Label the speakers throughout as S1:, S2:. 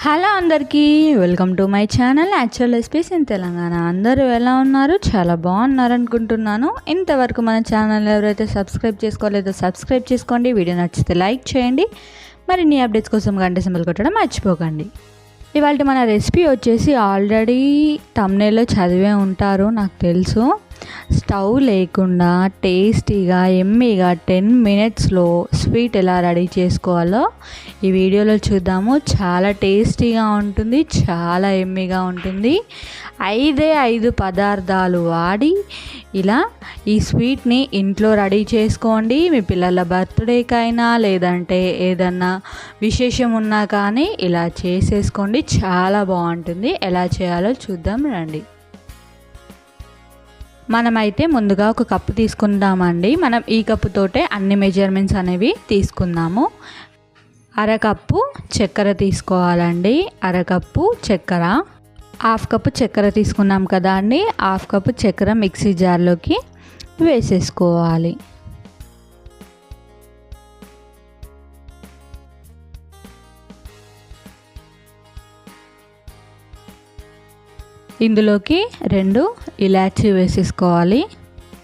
S1: Hello అందరికీ, welcome to my channel actual recipes in Telangana. అందరూ ఎలా ఉన్నారు? చాలా బాగున్నారు అనుకుంటున్నాను. ఇంతవరకు మన ఛానల్ ఎవరైతే సబ్స్క్రైబ్ చేసుకోలేదో సబ్స్క్రైబ్ చేసుకోండి. వీడియో నచ్చితే లైక్ చేయండి. మరిన్ని అప్డేట్స్ కోసం గంట సింబల్ కొట్టడం మర్చిపోకండి. ఇవాళ మన రెసిపీ వచ్చేసి ఆల్రెడీ థంబ్నెయిల్లో చదివే ఉంటారు, నాకు తెలుసు. స్టవ్ లేకుండా టేస్టీగా ఎమ్మీగా 10 మినిట్స్లో స్వీట్ ఎలా రెడీ చేసుకోవాలో ఈ వీడియోలో చూద్దాము. చాలా టేస్టీగా ఉంటుంది, చాలా ఎమ్మీగా ఉంటుంది. 5 పదార్థాలు వాడి ఇలా ఈ స్వీట్ని ఇంట్లో రెడీ చేసుకోండి. మీ పిల్లల బర్త్డేకైనా లేదంటే ఏదన్నా విశేషం ఉన్నా కానీ ఇలా చేసేసుకోండి, చాలా బాగుంటుంది. ఎలా చేయాలో చూద్దాం రండి. మనమైతే ముందుగా ఒక కప్పు తీసుకుందామండి. మనం ఈ కప్పుతోటే అన్ని మెజర్మెంట్స్ అనేవి తీసుకుందాము. అరకప్పు చక్కెర తీసుకోవాలండి. అరకప్పు చక్కెర, హాఫ్ కప్పు చక్కెర తీసుకున్నాం కదా అండి. హాఫ్ కప్పు చక్కెర మిక్సీ జార్లోకి వేసేసుకోవాలి. ఇందులోకి 2 ఇలాచీ వేసేసుకోవాలి.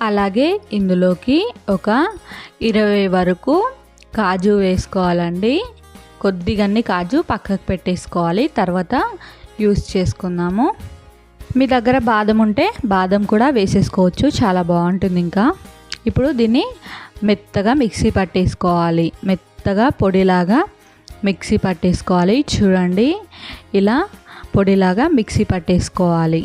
S1: అలాగే ఇందులోకి ఒక 20 వరకు కాజు వేసుకోవాలండి. కొద్దిగా కాజు పక్కకు పెట్టేసుకోవాలి, తర్వాత యూస్ చేసుకుందాము. మీ దగ్గర బాదం ఉంటే బాదం కూడా వేసేసుకోవచ్చు, చాలా బాగుంటుంది. ఇంకా ఇప్పుడు దీన్ని మెత్తగా మిక్సీ పట్టేసుకోవాలి. మెత్తగా పొడిలాగా మిక్సీ పట్టేసుకోవాలి. చూడండి, ఇలా పొడిలాగా మిక్సీ పట్టేసుకోవాలి.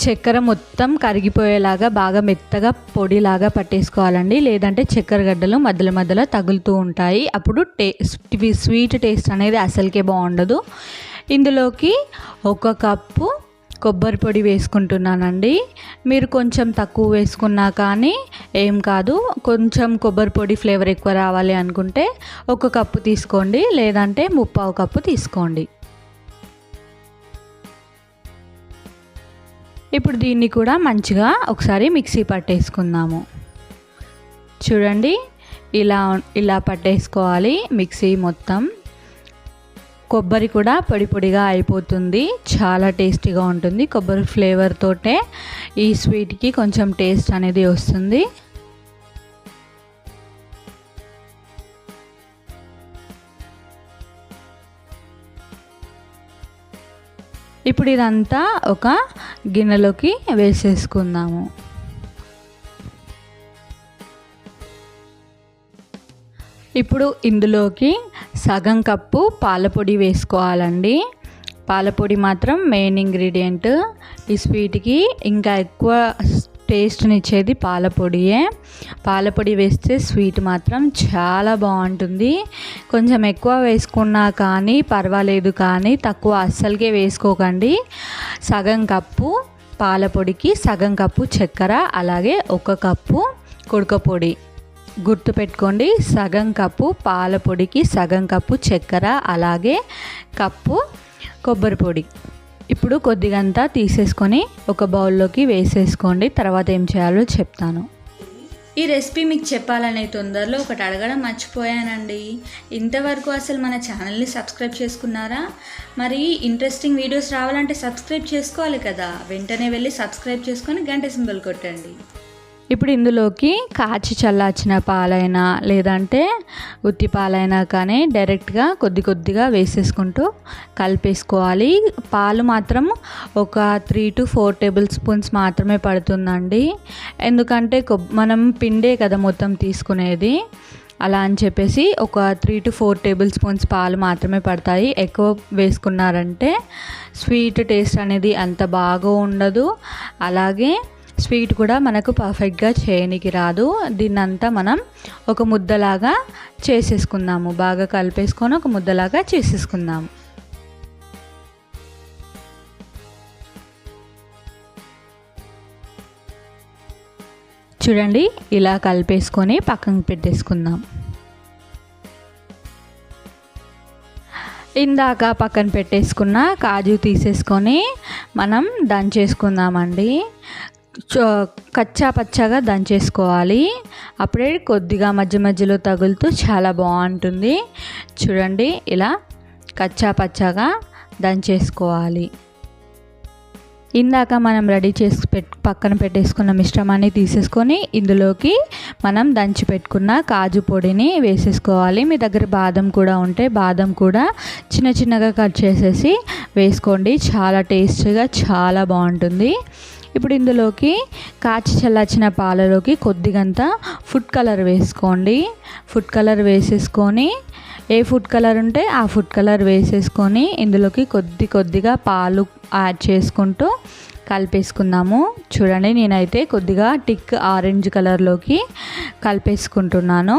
S1: చక్కెర మొత్తం కరిగిపోయేలాగా బాగా మెత్తగా పొడిలాగా పట్టేసుకోవాలండి. లేదంటే చక్కెర గడ్డలు మధ్యలో మధ్యలో తగులుతూ ఉంటాయి, అప్పుడు స్వీట్ టేస్ట్ అనేది అసలుకే బాగుండదు. ఇందులోకి 1 కప్పు కొబ్బరి పొడి వేసుకుంటున్నానండి. మీరు కొంచెం తక్కువ వేసుకున్నా కానీ ఏం కాదు. కొంచెం కొబ్బరి పొడి ఫ్లేవర్ ఎక్కువ రావాలి అనుకుంటే 1 కప్పు తీసుకోండి, లేదంటే 3/4 కప్పు తీసుకోండి. ఇప్పుడు దీన్ని కూడా మంచిగా ఒకసారి మిక్సీ పట్టేసుకుందాము. చూడండి, ఇలా పట్టేసుకోవాలి మిక్సీ మొత్తం. కొబ్బరి కూడా పొడి పొడిగా అయిపోతుంది, చాలా టేస్టీగా ఉంటుంది. కొబ్బరి ఫ్లేవర్ తోటే ఈ స్వీట్కి కొంచెం టేస్ట్ అనేది వస్తుంది. ఇప్పుడు ఇదంతా ఒక గిన్నెలోకి వేసేసుకుందాము. ఇప్పుడు ఇందులోకి సగం కప్పు పాలపొడి వేసుకోవాలండి. పాలపొడి మాత్రం మెయిన్ ఇంగ్రీడియంట్ ఈ స్వీట్కి. ఇంకా ఎక్కువ టేస్ట్నిచ్చేది పాలపొడియే. పాలపొడి వేస్తే స్వీట్ మాత్రం చాలా బాగుంటుంది. కొంచెం ఎక్కువ వేసుకున్నా కానీ పర్వాలేదు, కానీ తక్కువ అస్సలకే వేసుకోకండి. సగం కప్పు పాలపొడికి సగం కప్పు చక్కెర, అలాగే 1 కప్పు కుడకపొడి. గుర్తుపెట్టుకోండి, సగం కప్పు పాలపొడికి సగం కప్పు చక్కెర, అలాగే కప్పు కొబ్బరి పొడి. ఇప్పుడు కొద్దిగంతా తీసేసుకొని ఒక బౌల్లోకి వేసేసుకోండి. తర్వాత ఏం చేయాలో చెప్తాను. ఈ రెసిపీ మీకు చెప్పాలనే తొందరలో ఒకటి అడగడం మర్చిపోయానండి. ఇంతవరకు అసలు మన ఛానల్ని సబ్స్క్రైబ్ చేసుకున్నారా? మరి ఇంట్రెస్టింగ్ వీడియోస్ రావాలంటే సబ్స్క్రైబ్ చేసుకోవాలి కదా. వెంటనే వెళ్ళి సబ్స్క్రైబ్ చేసుకొని గంట సింబల్ కొట్టండి. ఇప్పుడు ఇందులోకి కాచి చల్లార్చిన పాలైనా లేదంటే ఉత్తి పాలైనా కానీ డైరెక్ట్గా కొద్దిగా వేసేసుకుంటూ కలిపేసుకోవాలి. పాలు మాత్రం ఒక 3 to 4 టేబుల్ స్పూన్స్ మాత్రమే పడుతుందండి. ఎందుకంటే మనం పిండే కదా మొత్తం తీసుకునేది, అలా అని చెప్పేసి ఒక 3 to 4 టేబుల్ స్పూన్స్ పాలు మాత్రమే పడతాయి. ఎక్కువ వేసుకున్నారంటే స్వీట్ టేస్ట్ అనేది అంత బాగా ఉండదు. అలాగే స్వీట్ కూడా మనకు పర్ఫెక్ట్గా చేయనికి రాదు. దీన్నంతా మనం ఒక ముద్దలాగా చేసేసుకుందాము. బాగా కలిపేసుకొని ఒక ముద్దలాగా చేసేసుకుందాము. చూడండి, ఇలా కలిపేసుకొని పక్కన పెట్టేసుకుందాం. ఇందాక పక్కన పెట్టేసుకున్న కాజు తీసేసుకొని మనం దంచేసుకుందామండి. కచ్చా పచ్చగా దంచేసుకోవాలి. అప్పుడే కొద్దిగా మధ్య మధ్యలో తగులుతూ చాలా బాగుంటుంది. చూడండి, ఇలా కచ్చా పచ్చగా దంచేసుకోవాలి. ఇందాక మనం రెడీ చేసి పక్కన పెట్టేసుకున్న మిశ్రమాన్ని తీసేసుకొని ఇందులోకి మనం దంచి పెట్టుకున్న కాజు పొడిని వేసేసుకోవాలి. మీ దగ్గర బాదం కూడా ఉంటే బాదం కూడా చిన్న చిన్నగా కట్ చేసేసి వేసుకోండి. చాలా టేస్టీగా చాలా బాగుంటుంది. ఇప్పుడు ఇందులోకి కాచి చల్లార్చిన పాలలోకి కొద్దిగంత ఫుడ్ కలర్ వేసుకోండి. ఫుడ్ కలర్ వేసేసుకొని ఏ ఫుడ్ కలర్ ఉంటే ఆ ఫుడ్ కలర్ వేసేసుకొని ఇందులోకి కొద్దిగా పాలు యాడ్ చేసుకుంటూ కలిపేసుకుందాము. చూడండి, నేనైతే కొద్దిగా టిక్ ఆరెంజ్ కలర్లోకి కలిపేసుకుంటున్నాను.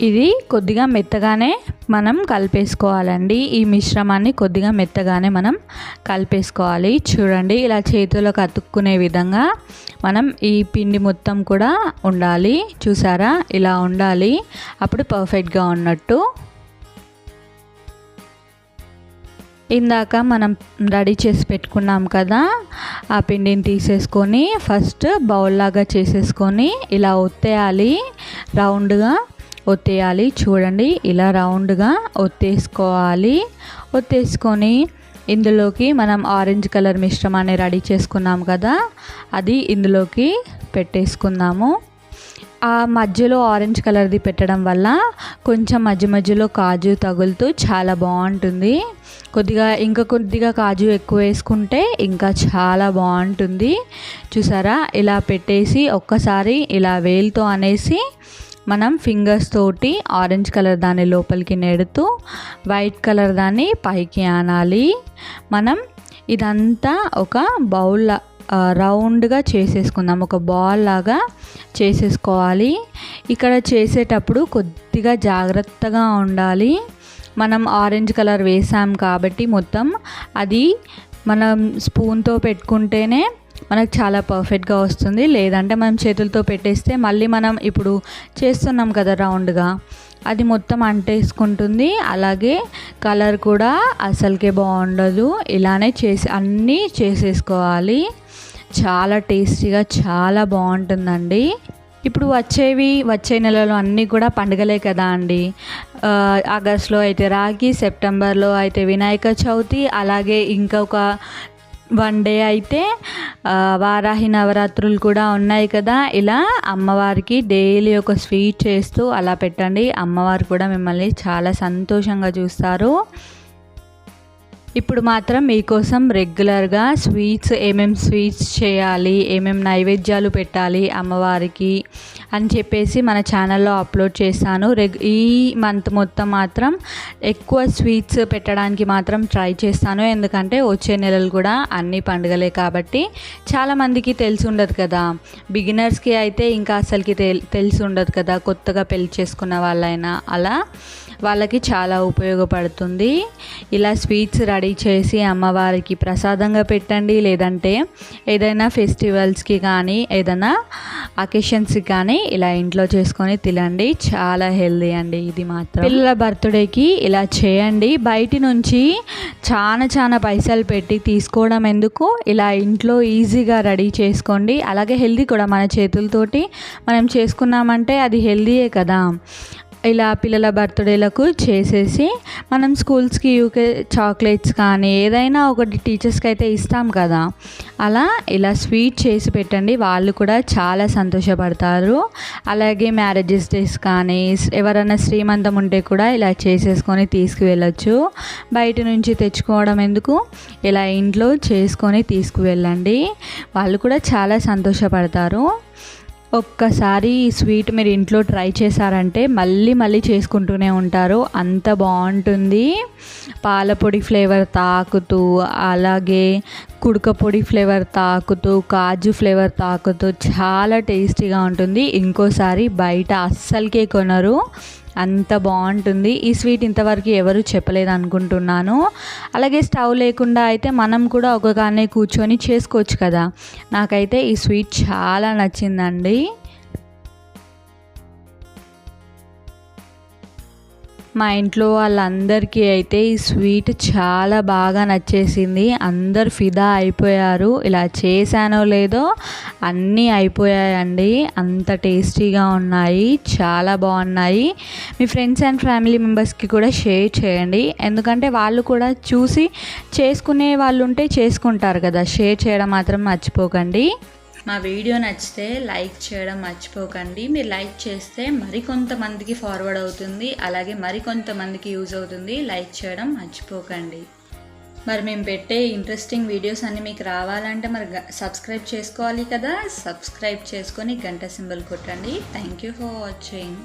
S1: ఇది కొద్దిగా మెత్తగానే మనం కలిపేసుకోవాలండి. ఈ మిశ్రమాన్ని కొద్దిగా మెత్తగానే మనం కలిపేసుకోవాలి. చూడండి, ఇలా చేతులకు అతుక్కునే విధంగా మనం ఈ పిండి మొత్తం కూడా ఉండాలి. చూసారా, ఇలా ఉండాలి. అప్పుడు పర్ఫెక్ట్గా ఉన్నట్టు. ఇందాక మనం రెడీ చేసి పెట్టుకున్నాం కదా, ఆ పిండిని తీసేసుకొని ఫస్ట్ బౌల్ లాగా చేసేసుకొని ఇలా ఒత్తేయాలి. రౌండ్గా ఒత్తేయాలి. చూడండి, ఇలా రౌండ్గా ఒత్తేసుకోవాలి. ఒత్తేసుకొని ఇందులోకి మనం ఆరెంజ్ కలర్ మిశ్రమాన్ని రెడీ చేసుకున్నాం కదా, అది ఇందులోకి పెట్టేసుకుందాము. ఆ మధ్యలో ఆరెంజ్ కలర్ది పెట్టడం వల్ల కొంచెం మధ్యలో కాజు తగులుతూ చాలా బాగుంటుంది. కొద్దిగా కాజు ఎక్కువ వేసుకుంటే ఇంకా చాలా బాగుంటుంది. చూసారా, ఇలా పెట్టేసి ఒక్కసారి ఇలా వేలుతో అనేసి మనం ఫింగర్స్ తోటి ఆరెంజ్ కలర్ దాన్ని లోపలికి నెడుతూ వైట్ కలర్ దాన్ని పైకి ఆనాలి. మనం ఇదంతా ఒక బౌల్ రౌండ్గా చేసేసుకుందాం. ఒక బాల్ లాగా చేసేసుకోవాలి. ఇక్కడ చేసేటప్పుడు కొద్దిగా జాగ్రత్తగా ఉండాలి. మనం ఆరెంజ్ కలర్ వేసాం కాబట్టి మొత్తం అది మనం స్పూన్తో పెట్టుకుంటేనే మనకు చాలా పర్ఫెక్ట్గా వస్తుంది. లేదంటే మనం చేతులతో పెట్టేస్తే మళ్ళీ మనం ఇప్పుడు చేస్తున్నాం కదా రౌండ్గా, అది మొత్తం అంటేసుకుంటుంది. అలాగే కలర్ కూడా అసలుకే బాగుండదు. ఇలానే అన్నీ చేసేసుకోవాలి. చాలా టేస్టీగా చాలా బాగుంటుందండి. ఇప్పుడు వచ్చే నెలలో అన్నీ కూడా పండుగలే కదా అండి. ఆగస్టులో అయితే రాఖీ, సెప్టెంబర్లో అయితే వినాయక చవితి, అలాగే ఇంకొక 1 డే అయితే వారాహి నవరాత్రులు కూడా ఉన్నాయి కదా. ఇలా అమ్మవారికి డైలీ ఒక స్వీట్ చేస్తూ అలా పెట్టండి. అమ్మవారు కూడా మిమ్మల్ని చాలా సంతోషంగా చూస్తారు. ఇప్పుడు మాత్రం మీకోసం రెగ్యులర్గా ఏమేమి స్వీట్స్ చేయాలి, ఏమేమి నైవేద్యాలు పెట్టాలి అమ్మవారికి అని చెప్పేసి మన ఛానల్లో అప్లోడ్ చేశాను. ఈ మంత్ మొత్తం మాత్రం ఎక్కువ స్వీట్స్ పెట్టడానికి మాత్రం ట్రై చేస్తాను. ఎందుకంటే వచ్చే నెలలు కూడా అన్ని పండుగలే కాబట్టి చాలామందికి తెలిసి ఉండదు కదా. బిగినర్స్కి అయితే ఇంకా అసలుకి తెలిసి ఉండదు కదా, కొత్తగా పెళ్లి చేసుకున్న వాళ్ళైనా అలా వాళ్ళకి చాలా ఉపయోగపడుతుంది. ఇలా స్వీట్స్ రెడీ చేసి అమ్మవారికి ప్రసాదంగా పెట్టండి. లేదంటే ఏదైనా ఫెస్టివల్స్కి కానీ ఏదైనా అకేషన్స్కి కానీ ఇలా ఇంట్లో చేసుకొని తినండి. చాలా హెల్దీ అండి ఇది మాత్రం. పిల్లల బర్త్డేకి ఇలా చేయండి. బయట నుంచి చాలా పైసలు పెట్టి తీసుకోవడం ఎందుకు, ఇలా ఇంట్లో ఈజీగా రెడీ చేసుకోండి. అలాగే హెల్దీ కూడా. మన చేతులతోటి మనం చేసుకున్నామంటే అది హెల్దీయే కదా. ఇలా పిల్లల బర్త్డేలకు చేసేసి మనం స్కూల్స్కి యూకే చాక్లెట్స్ కానీ ఏదైనా ఒకటి టీచర్స్కి అయితే ఇస్తాం కదా, అలా ఇలా స్వీట్ చేసి పెట్టండి. వాళ్ళు కూడా చాలా సంతోషపడతారు. అలాగే మ్యారేజెస్ డేస్ కానీ ఎవరైనా శ్రీమంతం ఉంటే కూడా ఇలా చేసేసుకొని తీసుకువెళ్ళచ్చు. బయట నుంచి తెచ్చుకోవడం ఎందుకు, ఇలా ఇంట్లో చేసుకొని తీసుకువెళ్ళండి. వాళ్ళు కూడా చాలా సంతోషపడతారు. ఒక్కసారి ఈ స్వీట్ మీరు ఇంట్లో ట్రై చేశారంటే మళ్ళీ చేసుకుంటూనే ఉంటారు. అంత బాగుంటుంది. పాలపొడి ఫ్లేవర్ తాకుతూ, అలాగే కుడక పొడి ఫ్లేవర్ తాకుతూ, కాజు ఫ్లేవర్ తాకుతూ చాలా టేస్టీగా ఉంటుంది. ఇంకోసారి బయట అస్సలకే కొనరు, అంత బాగుంటుంది. ఈ స్వీట్ ఇంతవరకు ఎవరు చెప్పలేదు అనుకుంటున్నాను. అలాగే స్టవ్ లేకుండా అయితే మనం కూడా ఒకగానే కూర్చొని చేసుకోవచ్చు కదా. నాకైతే ఈ స్వీట్ చాలా నచ్చిందండి. మా ఇంట్లో వాళ్ళందరికీ అయితే ఈ స్వీట్ చాలా బాగా నచ్చేసింది. అందరు ఫిదా అయిపోయారు. ఇలా చేశానో లేదో అన్నీ అయిపోయాయండి. అంత టేస్టీగా ఉన్నాయి, చాలా బాగున్నాయి. మీ ఫ్రెండ్స్ అండ్ ఫ్యామిలీ మెంబర్స్కి కూడా షేర్ చేయండి, ఎందుకంటే వాళ్ళు కూడా చూసి చేసుకునే వాళ్ళు ఉంటే చేసుకుంటారు కదా. షేర్ చేయడం మాత్రం మర్చిపోకండి. మా వీడియో నచ్చితే లైక్ చేయడం మర్చిపోకండి. మీరు లైక్ చేస్తే మరికొంతమందికి ఫార్వర్డ్ అవుతుంది, అలాగే మరికొంతమందికి యూజ్ అవుతుంది. లైక్ చేయడం మర్చిపోకండి. మరి మేము పెట్టే ఇంట్రెస్టింగ్ వీడియోస్ అన్నీ మీకు రావాలంటే మరి సబ్స్క్రైబ్ చేసుకోవాలి కదా. సబ్స్క్రైబ్ చేసుకొని గంట సింబల్ కొట్టండి. Thank you for watching.